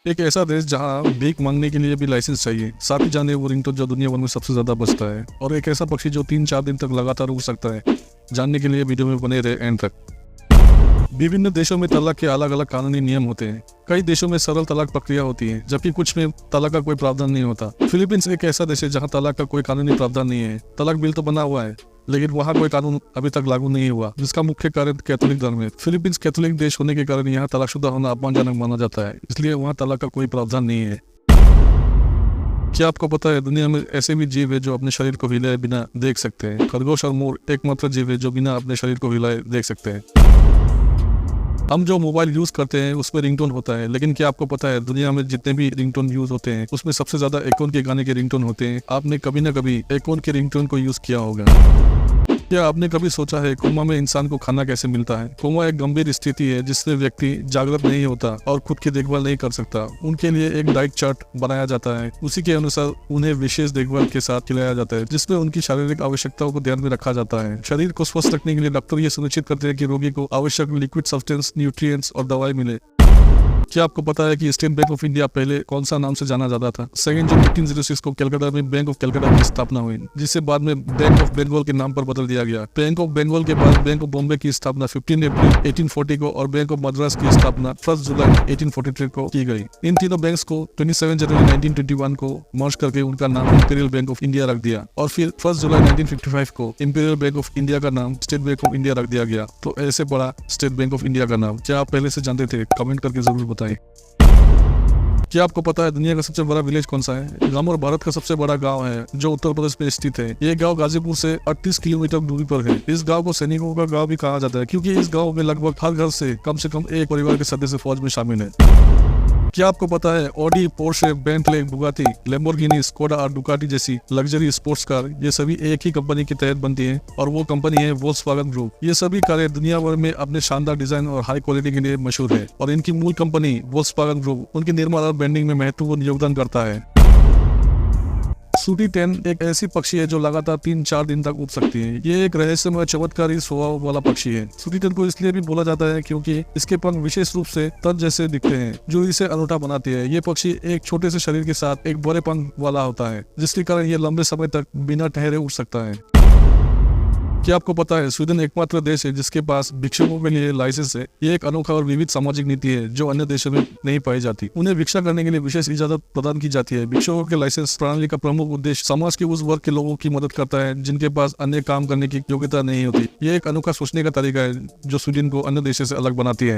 एक ऐसा देश जहाँ भीख मांगने के लिए भी लाइसेंस चाहिए, साथ ही जाने वो रिंगटोन जो दुनिया भर में सबसे ज्यादा बजता है, और एक ऐसा पक्षी जो 3-4 दिन तक लगातार उड़ सकता है। जानने के लिए वीडियो में बने रहे एंड तक। विभिन्न देशों में तलाक के अलग अलग कानूनी नियम होते हैं। कई देशों में सरल तलाक प्रक्रिया होती है, जबकि कुछ में तलाक का कोई प्रावधान नहीं होता। फिलीपींस एक ऐसा देश है जहाँ तलाक का कोई कानूनी प्रावधान नहीं है। तलाक बिल तो बना हुआ है, लेकिन वहाँ कोई कानून अभी तक लागू नहीं हुआ, जिसका मुख्य कारण कैथोलिक धर्म है। फिलीपींस कैथोलिक देश होने के कारण यहाँ तलाकशुदा होना अपमानजनक माना जाता है, इसलिए वहाँ तलाक का कोई प्रावधान नहीं है। क्या आपको पता है दुनिया में ऐसे भी जीव है जो अपने शरीर को हिलाए बिना देख सकते हैं? खरगोश और मोर एकमात्र जीव है जो बिना अपने शरीर को हिलाए देख सकते हैं। हम जो मोबाइल यूज करते हैं उसमें रिंगटोन होता है, लेकिन क्या आपको पता है दुनिया में जितने भी रिंगटोन यूज होते हैं उसमें सबसे ज्यादा एकोन के गाने के रिंगटोन होते हैं। आपने कभी ना कभी एकोन के रिंगटोन को यूज किया होगा। क्या आपने कभी सोचा है कोमा में इंसान को खाना कैसे मिलता है? कोमा एक गंभीर स्थिति है जिससे व्यक्ति जागृत नहीं होता और खुद की देखभाल नहीं कर सकता। उनके लिए एक डाइट चार्ट बनाया जाता है, उसी के अनुसार उन्हें विशेष देखभाल के साथ खिलाया जाता है, जिसमें उनकी शारीरिक आवश्यकताओं को ध्यान में रखा जाता है। शरीर को स्वस्थ रखने के लिए डॉक्टर ये सुनिश्चित करते हैं कि रोगी को आवश्यक लिक्विड सब्सटेंस, न्यूट्रिएंट्स और दवाई मिले। क्या आपको पता है कि स्टेट बैंक ऑफ इंडिया पहले कौन सा नाम से जाना जाता था? 2 जून 1806 को कलकत्ता में बैंक ऑफ कलकत्ता की स्थापना हुई, जिसे बाद में बैंक ऑफ बंगाल के नाम पर बदल दिया गया। बैंक ऑफ बंगाल के बाद बैंक ऑफ बॉम्बे की स्थापना 15 अप्रैल 1840 को और बैंक ऑफ मद्रास की स्थापना 1 जुलाई 1843 को की गई। इन तीनों बैंक्स को 27 जनवरी 1921 को मर्ज करके उनका नाम इंपीरियल बैंक ऑफ इंडिया रख दिया, और फिर 1 जुलाई 1955 को इंपीरियल बैंक ऑफ इंडिया का नाम स्टेट बैंक ऑफ इंडिया रख दिया गया। तो ऐसे पड़ा स्टेट बैंक ऑफ इंडिया का नाम। क्या आप पहले से जानते थे? कमेंट करके जरूर बताएं। क्या आपको पता है दुनिया का सबसे बड़ा विलेज कौन सा है? गांव और भारत का सबसे बड़ा गांव है जो उत्तर प्रदेश में स्थित है। ये गांव गाजीपुर से 38 किलोमीटर दूरी पर है। इस गांव को सैनिकों का गांव भी कहा जाता है, क्योंकि इस गांव में लगभग हर घर से कम एक परिवार के सदस्य फौज में शामिल है। क्या आपको पता है Audi, Porsche, Bentley, Bugatti, Lamborghini, Skoda और डुकाटी जैसी लग्जरी स्पोर्ट्स कार ये सभी एक ही कंपनी के तहत बनती हैं, और वो कंपनी है वोल्क्सवैगन ग्रुप। ये सभी कारें दुनिया भर में अपने शानदार डिजाइन और हाई क्वालिटी के लिए मशहूर है, और इनकी मूल कंपनी वोल्क्सवैगन ग्रुप उनके निर्माण और ब्रांडिंग में महत्वपूर्ण योगदान करता है। सूटी टेन एक ऐसी पक्षी है जो लगातार 3-4 दिन तक उड़ सकती है। ये एक रहस्यमय चमत्कारी स्वभाव वाला पक्षी है। सूटी टेन को इसलिए भी बोला जाता है क्योंकि इसके पंख विशेष रूप से तर्ज जैसे दिखते हैं, जो इसे अनूठा बनाती है। ये पक्षी एक छोटे से शरीर के साथ एक बड़े पंख वाला होता है, जिसके कारण ये लंबे समय तक बिना ठहरे उड़ सकता है। क्या आपको पता है स्वीडन एकमात्र देश है जिसके पास भिक्षुकों के लिए लाइसेंस है? ये एक अनोखा और विविध सामाजिक नीति है जो अन्य देशों में नहीं पाई जाती। उन्हें भिक्षा करने के लिए विशेष इजाजत प्रदान की जाती है। भिक्षुकों के लाइसेंस प्रणाली का प्रमुख उद्देश्य समाज के उस वर्ग के लोगों की मदद करता है जिनके पास अन्य काम करने की योग्यता नहीं होती। ये एक अनोखा सोचने का तरीका है जो स्वीडन को अन्य देशों से अलग बनाती है।